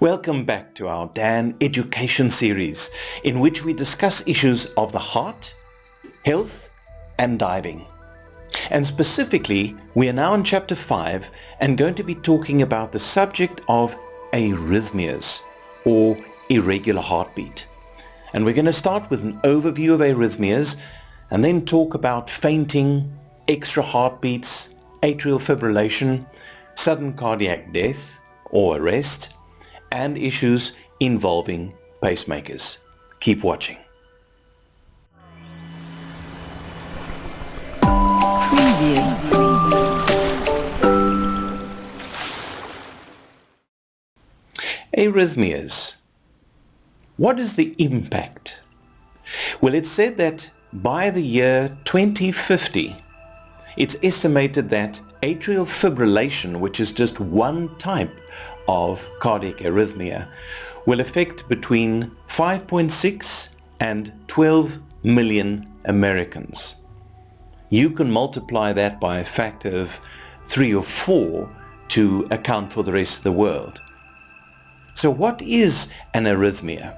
Welcome back to our Dan Education series, in which we discuss issues of the heart, health, and diving. And specifically, we are now in Chapter 5 and going to be talking about the subject of arrhythmias, or irregular heartbeat. And we're going to start with an overview of arrhythmias and then talk about fainting, extra heartbeats, atrial fibrillation, sudden cardiac death or arrest, and issues involving pacemakers. Keep watching. Arrhythmias. What is the impact? Well, it's said that by the year 2050, it's estimated that atrial fibrillation, which is just one type of cardiac arrhythmia, will affect between 5.6 and 12 million Americans. You can multiply that by a factor of 3 or 4 to account for the rest of the world. So what is an arrhythmia?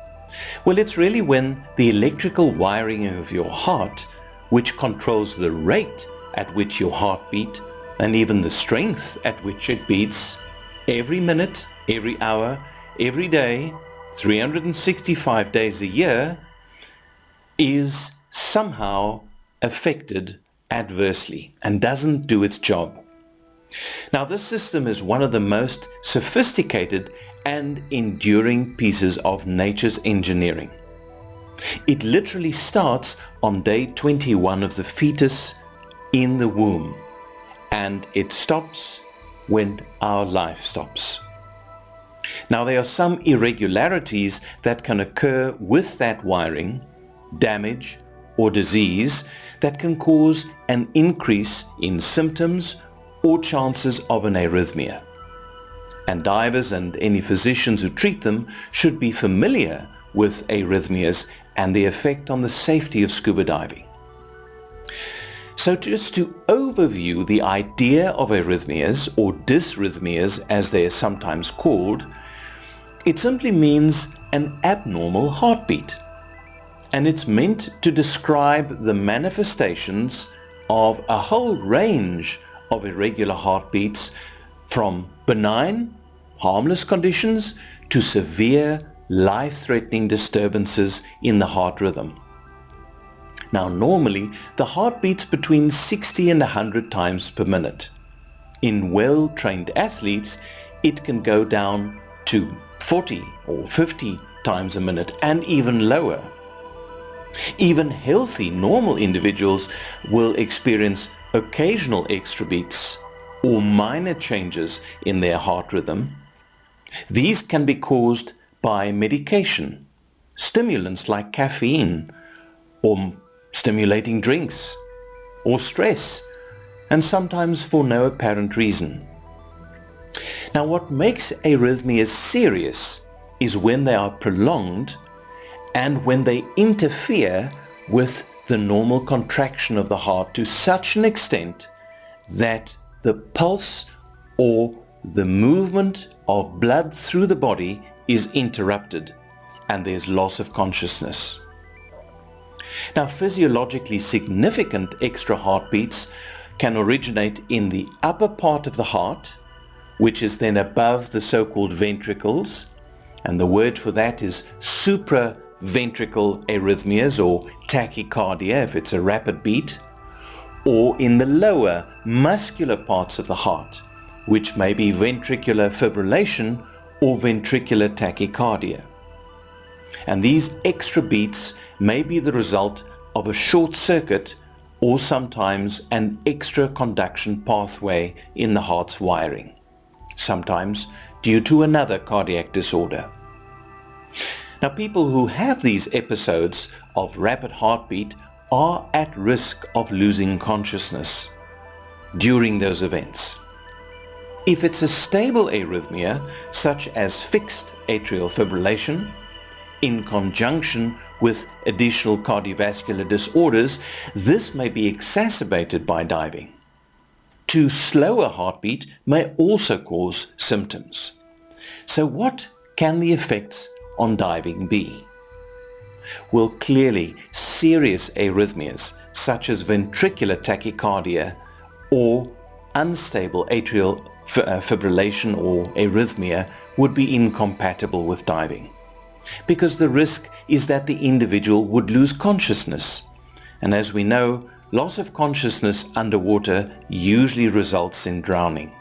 Well, it's really when the electrical wiring of your heart, which controls the rate at which your heart beat and even the strength at which it beats, every minute, every hour, every day, 365 days a year, is somehow affected adversely and doesn't do its job. Now, this system is one of the most sophisticated and enduring pieces of nature's engineering. It literally starts on day 21 of the fetus in the womb, and it stops when our life stops. Now, there are some irregularities that can occur with that wiring, damage or disease, that can cause an increase in symptoms or chances of an arrhythmia. And divers and any physicians who treat them should be familiar with arrhythmias and the effect on the safety of scuba diving. So just to overview the idea of arrhythmias, or dysrhythmias as they are sometimes called, it simply means an abnormal heartbeat. And it's meant to describe the manifestations of a whole range of irregular heartbeats, from benign, harmless conditions to severe, life-threatening disturbances in the heart rhythm. Now, normally, the heart beats between 60 and 100 times per minute. In well-trained athletes, it can go down to 40 or 50 times a minute and even lower. Even healthy, normal individuals will experience occasional extra beats or minor changes in their heart rhythm. These can be caused by medication, stimulants like caffeine, or stimulating drinks, or stress, and sometimes for no apparent reason. Now, what makes arrhythmias serious is when they are prolonged and when they interfere with the normal contraction of the heart to such an extent that the pulse or the movement of blood through the body is interrupted and there's loss of consciousness. Now, physiologically significant extra heartbeats can originate in the upper part of the heart, which is then above the so-called ventricles, and the word for that is supraventricular arrhythmias, or tachycardia if it's a rapid beat, or in the lower muscular parts of the heart, which may be ventricular fibrillation or ventricular tachycardia. And these extra beats may be the result of a short circuit or sometimes an extra conduction pathway in the heart's wiring, sometimes due to another cardiac disorder. Now, people who have these episodes of rapid heartbeat are at risk of losing consciousness during those events. If it's a stable arrhythmia, such as fixed atrial fibrillation, in conjunction with additional cardiovascular disorders, this may be exacerbated by diving. Too slow a heartbeat may also cause symptoms. So what can the effects on diving be? Well, clearly, serious arrhythmias such as ventricular tachycardia or unstable atrial fibrillation or arrhythmia would be incompatible with diving, because the risk is that the individual would lose consciousness. And as we know, loss of consciousness underwater usually results in drowning.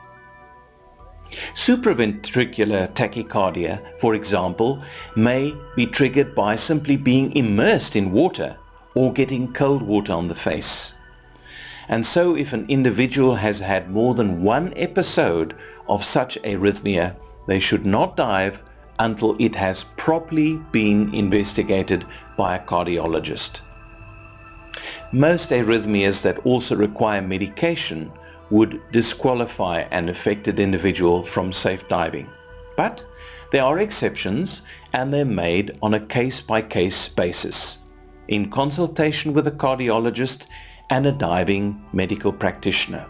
Supraventricular tachycardia, for example, may be triggered by simply being immersed in water or getting cold water on the face. And so if an individual has had more than one episode of such arrhythmia, they should not dive until it has properly been investigated by a cardiologist. Most arrhythmias that also require medication would disqualify an affected individual from safe diving. But there are exceptions, and they're made on a case-by-case basis, in consultation with a cardiologist and a diving medical practitioner.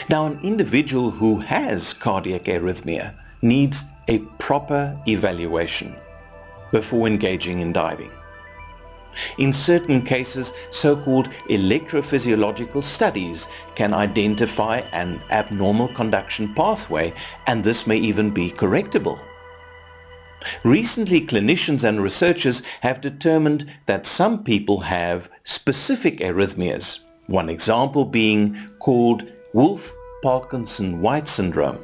Now, an individual who has cardiac arrhythmia needs a proper evaluation before engaging in diving. In certain cases, so-called electrophysiological studies can identify an abnormal conduction pathway, and this may even be correctable. Recently, clinicians and researchers have determined that some people have specific arrhythmias, one example being called Wolff-Parkinson-White syndrome,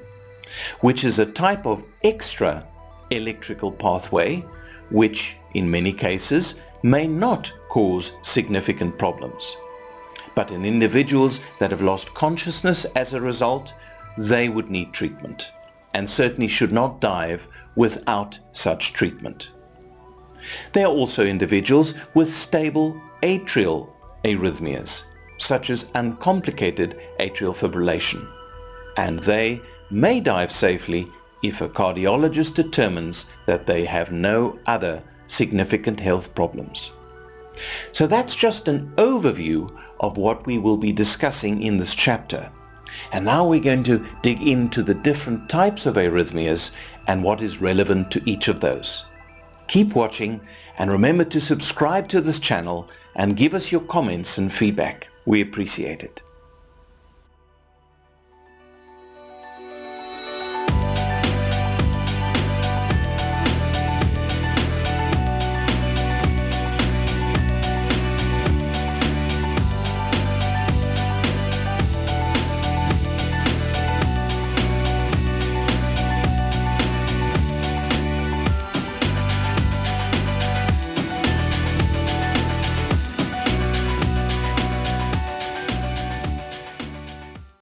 which is a type of extra electrical pathway which, in many cases, may not cause significant problems. But in individuals that have lost consciousness as a result, they would need treatment, and certainly should not dive without such treatment. There are also individuals with stable atrial arrhythmias, such as uncomplicated atrial fibrillation, and they may dive safely if a cardiologist determines that they have no other significant health problems. So that's just an overview of what we will be discussing in this chapter. And now we're going to dig into the different types of arrhythmias and what is relevant to each of those. Keep watching, and remember to subscribe to this channel and give us your comments and feedback. We appreciate it.